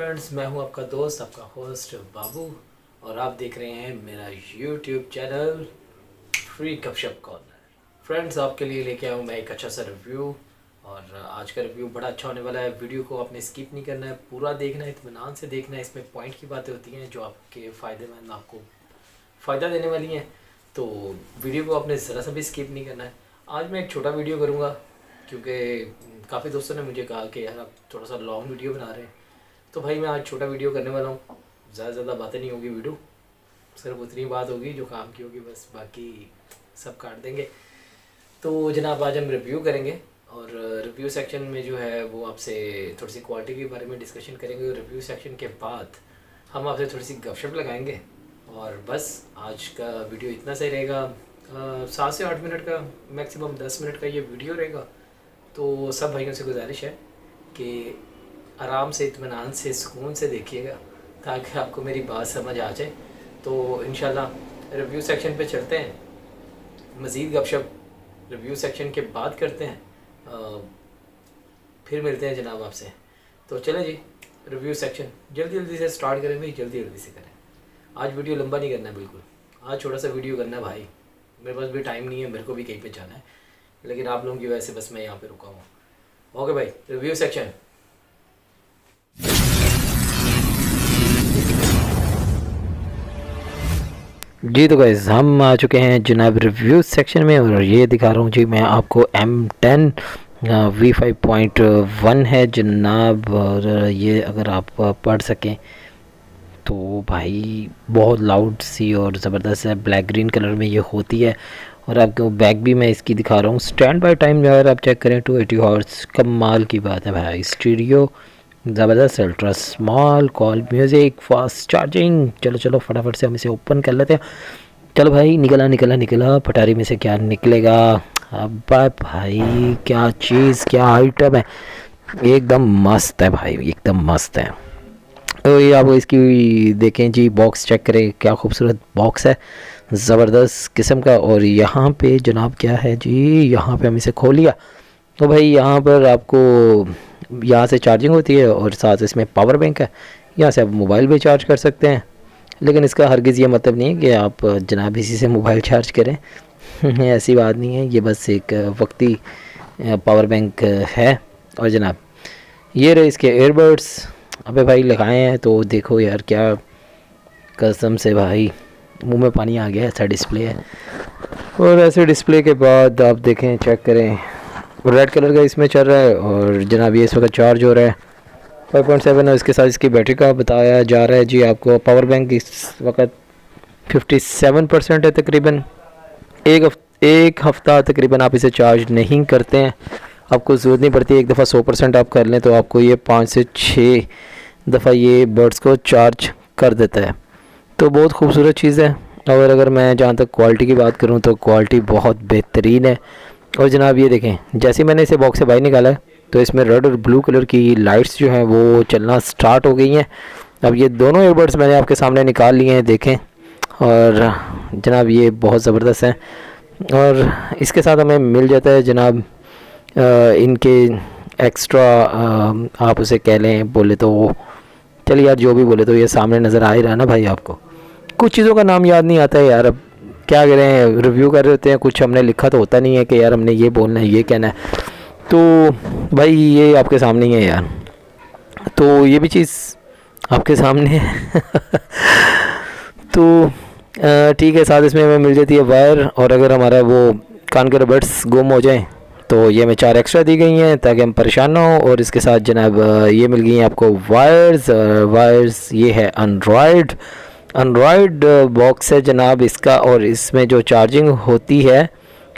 Friends, मैं हूं आपका दोस्त, आपका होस्ट बाबू, और आप देख रहे हैं मेरा यूट्यूब चैनल फ्री गपशप कॉर्नर। फ्रेंड्स, आपके लिए लेके आया हूं मैं एक अच्छा सा रिव्यू, और आज का रिव्यू बड़ा अच्छा होने वाला है। वीडियो को आपने स्किप नहीं करना है, पूरा देखना है, इत्मीनान से देखना है। इसमें पॉइंट की बातें होती हैं जो आपके फ़ायदेमंद, आपको फ़ायदा देने वाली हैं, तो वीडियो को आपने ज़रा सा भी स्किप नहीं करना है। आज मैं एक छोटा वीडियो करूँगा क्योंकि काफ़ी दोस्तों ने मुझे कहा कि यार आप थोड़ा सा लॉन्ग वीडियो बना रहे हैं, तो भाई मैं आज छोटा वीडियो करने वाला हूँ। ज़्यादा बातें नहीं होगी, वीडियो सिर्फ उतनी बात होगी जो काम की होगी, बस बाकी सब काट देंगे। तो जनाब, आज हम रिव्यू करेंगे, और रिव्यू सेक्शन में जो है वो आपसे थोड़ी सी क्वालिटी के बारे में डिस्कशन करेंगे, और रिव्यू सेक्शन के बाद हम आपसे थोड़ी सी गपशप लगाएंगे। और बस आज का वीडियो इतना सही रहेगा, 7 से 8 मिनट का, मैक्सिमम 10 मिनट का ये वीडियो रहेगा। तो सब भाइयों से गुजारिश है कि आराम से, इत्मीनान से, सुकून से देखिएगा ताकि आपको मेरी बात समझ आ जाए। तो इंशाल्लाह रिव्यू सेक्शन पे चलते हैं, मज़ीद गपशप रिव्यू सेक्शन के बाद करते हैं, फिर मिलते हैं जनाब आपसे। तो चलें जी, रिव्यू सेक्शन जल्दी से स्टार्ट करें भाई, जल्दी से करें। आज वीडियो लंबा नहीं करना है बिल्कुल, आज छोटा सा वीडियो करना है भाई। मेरे पास भी टाइम नहीं है, मेरे को भी कहीं पे जाना है, लेकिन आप लोगों की वजह से बस मैं यहाँ पे रुका हूँ। ओके भाई, रिव्यू सेक्शन। जी तो गाइस, हम आ चुके हैं जनाब रिव्यू सेक्शन में, और ये दिखा रहा हूँ जी मैं आपको M10 V5.1 है जनाब। और ये अगर आप पढ़ सकें तो भाई बहुत लाउड सी और ज़बरदस्त है, ब्लैक ग्रीन कलर में ये होती है। और आपको बैक भी मैं इसकी दिखा रहा हूँ। स्टैंड बाय टाइम अगर आप चेक करें 280 हॉर्ट्ज़, कमाल की बात है भाई। स्टीरियो ज़बरदस्त, ultra small, call music, fast charging. चलो फटाफट से हम इसे ओपन कर लेते हैं। चलो भाई, निकला पटारी में से क्या निकलेगा। अब भाई क्या चीज़, क्या आइटम है, एकदम मस्त है भाई, एकदम मस्त है। तो ये आप इसकी देखें जी, बॉक्स चेक करें, क्या खूबसूरत बॉक्स है, ज़बरदस्त किस्म का। और यहाँ पे जनाब क्या है जी, यहाँ पे हम इसे खोल लिया तो भाई यहाँ पर आपको यहाँ से चार्जिंग होती है, और साथ इसमें पावर बैंक है। यहाँ से आप मोबाइल भी चार्ज कर सकते हैं, लेकिन इसका हरगिज़ ये मतलब नहीं है कि आप जनाब इसी से मोबाइल चार्ज करें ऐसी बात नहीं है, ये बस एक वक्ती पावर बैंक है। और जनाब ये रहे इसके एयरबड्स, अबे भाई लगाए हैं तो देखो यार, क्या कसम से भाई मुंह में पानी आ गया, ऐसा डिस्प्ले है। और ऐसे डिस्प्ले के बाद आप देखें, चेक करें, रेड कलर का इसमें चल रहा है। और जनाब ये इस वक्त चार्ज हो रहा है 5.7, और इसके साथ इसकी बैटरी का बताया जा रहा है जी आपको। पावर बैंक इस वक्त 57% है तकरीबन। एक हफ़्ता तकरीबन आप इसे चार्ज नहीं करते हैं, आपको ज़रूरत नहीं पड़ती। एक दफ़ा 100% आप कर लें तो आपको ये 5 से 6 दफ़ा ये बर्ड्स को चार्ज कर देता है। तो बहुत खूबसूरत चीज़ है। और अगर मैं जहाँ तक क्वालिटी की बात करूँ तो क्वालिटी बहुत बेहतरीन है। और जनाब ये देखें, जैसे मैंने इसे बॉक्स से बाहर निकाला है तो इसमें रेड और ब्लू कलर की लाइट्स जो हैं वो चलना स्टार्ट हो गई हैं। अब ये दोनों ईयरबड्स मैंने आपके सामने निकाल लिए हैं, देखें। और जनाब ये बहुत ज़बरदस्त है, और इसके साथ हमें मिल जाता है जनाब इनके एक्स्ट्रा, आप उसे कह लें बोले तो, चलिए यार जो भी बोले, तो ये सामने नज़र आ ही रहा है ना भाई आपको। कुछ चीज़ों का नाम याद नहीं आता है यार, अब क्या करें, रिव्यू कर रहे होते हैं, कुछ हमने लिखा तो होता नहीं है कि यार हमने ये बोलना है, ये कहना है। तो भाई ये आपके सामने ही है यार, तो ये भी चीज़ आपके सामने है तो ठीक है, साथ इसमें हमें मिल जाती है वायर। और अगर हमारा वो कान के रबड्स गुम हो जाएं तो ये हमें 4 एक्स्ट्रा दी गई हैं ताकि हम परेशान ना हो। और इसके साथ जनाब ये मिल गई हैं आपको वायर्स। ये है एंड्रॉयड बॉक्स है जनाब इसका, और इसमें जो चार्जिंग होती है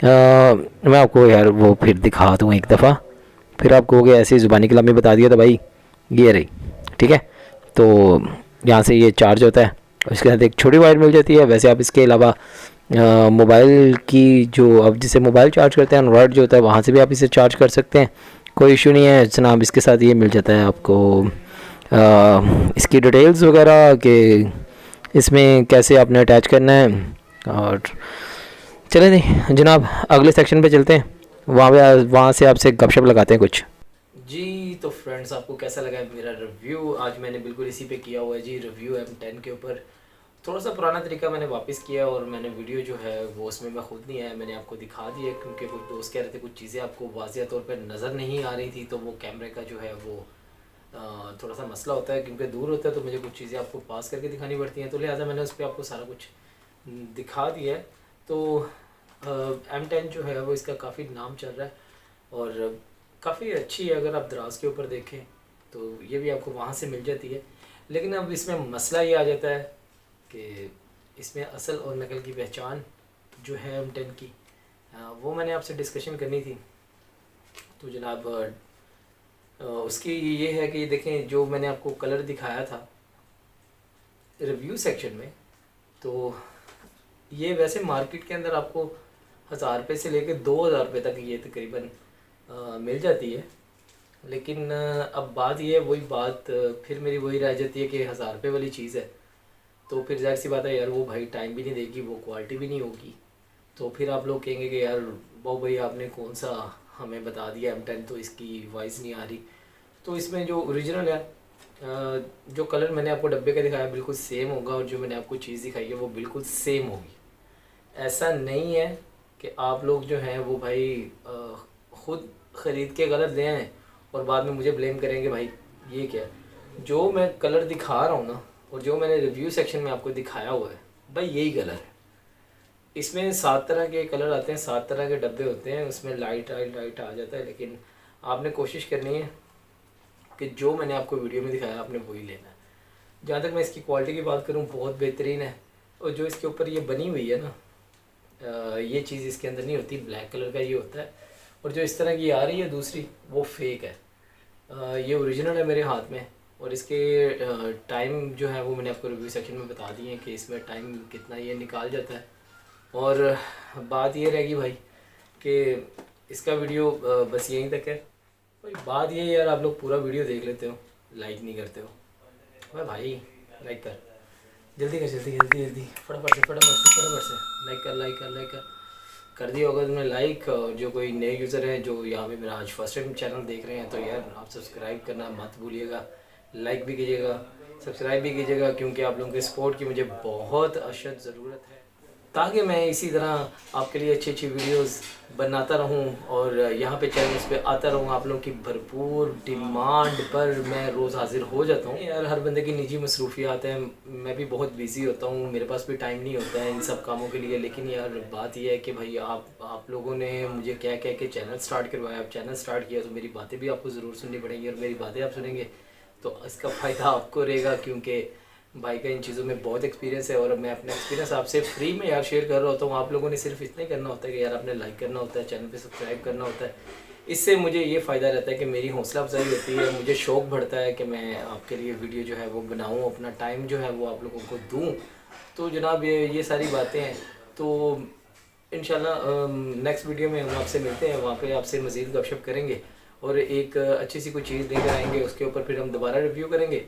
मैं आपको यार वो फिर दिखा दूँ एक दफ़ा, फिर आप कहोगे ऐसी ज़ुबानी कलामी बता दिया। तो भाई ये रही, ठीक है। तो यहाँ से ये चार्ज होता है, इसके साथ एक छोटी वायर मिल जाती है। वैसे आप इसके अलावा मोबाइल की जो, अब जिसे मोबाइल चार्ज करते हैं एंड्रॉयड जो होता है, वहाँ से भी आप इसे चार्ज कर सकते हैं, कोई इशू नहीं है जनाब। इसके साथ ये मिल जाता है आपको इसकी डिटेल्स वगैरह कि इसमें कैसे आपने अटैच करना है। और चले जनाब अगले सेक्शन पे चलते हैं, वहाँ से आपसे गपशप लगाते हैं कुछ। जी तो फ्रेंड्स, आपको कैसा लगा मेरा रिव्यू? आज मैंने बिल्कुल इसी पे किया हुआ है जी, रिव्यू M10 के ऊपर। थोड़ा सा पुराना तरीका मैंने वापस किया और मैंने वीडियो जो है वो उसमें मैं खुद नहीं आया, मैंने आपको दिखा दिया क्योंकि कुछ दोस्त कह रहे थे कुछ चीज़ें आपको वाज़िया तौर पर नज़र नहीं आ रही थी, तो वो कैमरे का जो है वो थोड़ा सा मसला होता है क्योंकि दूर होता है, तो मुझे कुछ चीज़ें आपको पास करके दिखानी पड़ती हैं, तो लिहाजा मैंने उस पर आपको सारा कुछ दिखा दिया है। तो M10 जो है वो इसका काफ़ी नाम चल रहा है और काफ़ी अच्छी है। अगर आप दराज के ऊपर देखें तो ये भी आपको वहाँ से मिल जाती है, लेकिन अब इसमें मसला ये आ जाता है कि इसमें असल और नकल की पहचान जो है M10 की, वो मैंने आपसे डिस्कशन करनी थी। तो जनाब उसकी ये है कि देखें, जो मैंने आपको कलर दिखाया था रिव्यू सेक्शन में, तो ये वैसे मार्केट के अंदर आपको 1000 रुपये से लेकर 2000 रुपये तक ये तकरीबन मिल जाती है। लेकिन अब बात ये है, वही बात फिर मेरी वही रह जाती है कि 1000 रुपये वाली चीज़ है, तो फिर जाहिर सी बात है यार, वो भाई टाइम भी नहीं देगी, वो क्वालिटी भी नहीं होगी। तो फिर आप लोग कहेंगे कि यार वो भाई आपने कौन सा हमें बता दिया M10, तो इसकी वॉइस नहीं आ रही। तो इसमें जो ओरिजिनल है, जो कलर मैंने आपको डब्बे का दिखाया बिल्कुल सेम होगा, और जो मैंने आपको चीज़ दिखाई है वो बिल्कुल सेम होगी। ऐसा नहीं है कि आप लोग जो हैं वो भाई ख़ुद ख़रीद के गलत ले आएँ और बाद में मुझे ब्लेम करेंगे भाई ये क्या है। जो मैं कलर दिखा रहा हूँ ना, और जो मैंने रिव्यू सेक्शन में आपको दिखाया हुआ है भाई, यही कलर है। इसमें 7 तरह के कलर आते हैं, 7 तरह के डब्बे होते हैं, उसमें लाइट आ जाता है, लेकिन आपने कोशिश करनी है कि जो मैंने आपको वीडियो में दिखाया आपने वही लेना है। जहाँ तक मैं इसकी क्वालिटी की बात करूँ, बहुत बेहतरीन है। और जो इसके ऊपर ये बनी हुई है ना, ये चीज़ इसके अंदर नहीं होती, ब्लैक कलर का ये होता है, और जो इस तरह की आ रही है दूसरी वो फेक है। ये ओरिजिनल है मेरे हाथ में, और इसके टाइम जो है वो मैंने आपको रिव्यू सेक्शन में बता दिए हैं कि इसमें टाइम कितना ये निकाल जाता है। और बात ये रहेगी भाई कि इसका वीडियो बस यहीं तक है भाई। बात ये यार, आप लोग पूरा वीडियो देख लेते हो, लाइक नहीं करते हो। भाई लाइक कर, जल्दी कर, जल्दी फटाफट से लाइक कर दिया होगा तुमने लाइक। और जो कोई नए यूज़र हैं जो यहाँ पे मेरा आज फर्स्ट टाइम चैनल देख रहे हैं, तो यार आप सब्सक्राइब करना मत भूलिएगा, लाइक भी कीजिएगा, सब्सक्राइब भी कीजिएगा, क्योंकि आप लोगों के सपोर्ट की मुझे बहुत अशद ज़रूरत है, ताकि मैं इसी तरह आपके लिए अच्छी अच्छी वीडियोस बनाता रहूं और यहाँ पे चैनल्स पे आता रहूं। आप लोगों की भरपूर डिमांड पर मैं रोज़ हाजिर हो जाता हूँ। यार हर बंदे की निजी मसरूफियात हैं, मैं भी बहुत बिज़ी होता हूँ, मेरे पास भी टाइम नहीं होता है इन सब कामों के लिए। लेकिन यार बात यह है कि भाई आप लोगों ने मुझे कह के चैनल स्टार्ट करवाया, आप चैनल स्टार्ट किया, तो मेरी बातें भी आपको ज़रूर सुननी पड़ेंगी, और मेरी बातें आप सुनेंगे तो इसका फ़ायदा आपको रहेगा, क्योंकि भाई का इन चीज़ों में बहुत एक्सपीरियंस है। और मैं अपना एक्सपीरियंस आपसे फ्री में यार शेयर कर रहा होता हूँ। आप लोगों ने सिर्फ इतना ही करना होता है कि यार आपने लाइक करना होता है, चैनल पे सब्सक्राइब करना होता है। इससे मुझे ये फ़ायदा रहता है कि मेरी हौसला अफजाई होती है, मुझे शौक़ बढ़ता है कि मैं आपके लिए वीडियो जो है वो बनाऊँ, अपना टाइम जो है वो आप लोगों को दूँ। तो जनाब ये सारी बातें हैं। तो इंशाल्लाह नेक्स्ट वीडियो में हम आपसे मिलते हैं, वहाँ पर आपसे मज़ीद गपशप करेंगे और एक अच्छी सी कोई चीज़ लेकर आएँगे, उसके ऊपर फिर हम दोबारा रिव्यू करेंगे।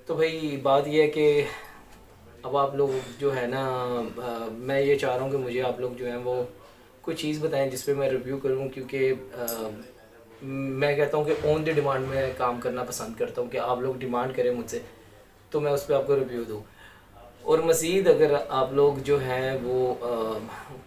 तो भाई बात यह है कि अब आप लोग जो है ना, मैं ये चाह रहा हूँ कि मुझे आप लोग जो हैं वो कोई चीज़ बताएं जिस पे मैं रिव्यू करूँ, क्योंकि मैं कहता हूँ कि ऑन द डिमांड में काम करना पसंद करता हूँ, कि आप लोग डिमांड करें मुझसे तो मैं उस पर आपको रिव्यू दूँ। और मज़ीद अगर आप लोग जो हैं वो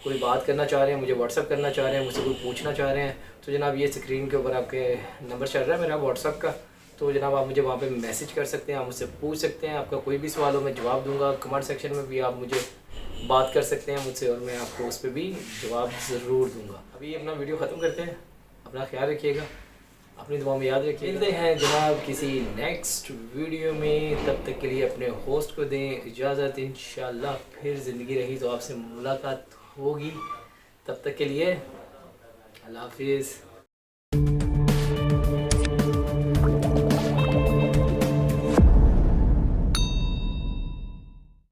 कोई बात करना चाह रहे हैं, मुझे व्हाट्सअप करना चाह रहे हैं, मुझसे कोई पूछना चाह रहे हैं, तो जनाब ये स्क्रीन के ऊपर आपके नंबर चल रहा है मेरा व्हाट्सअप का, तो जनाब आप मुझे वहाँ पे मैसेज कर सकते हैं, आप मुझसे पूछ सकते हैं, आपका कोई भी सवाल हो मैं जवाब दूंगा। कमेंट सेक्शन में भी आप मुझे बात कर सकते हैं मुझसे, और मैं आपको उस पर भी जवाब ज़रूर दूंगा। अभी अपना वीडियो ख़त्म करते हैं, अपना ख्याल रखिएगा, अपनी दुआ में याद रखिए। मिलते हैं जनाब किसी नेक्स्ट वीडियो में, तब तक के लिए अपने होस्ट को दें इजाज़त। इंशाल्लाह फिर ज़िंदगी रही तो आपसे मुलाकात होगी, तब तक के लिए अल्लाह हाफिज़।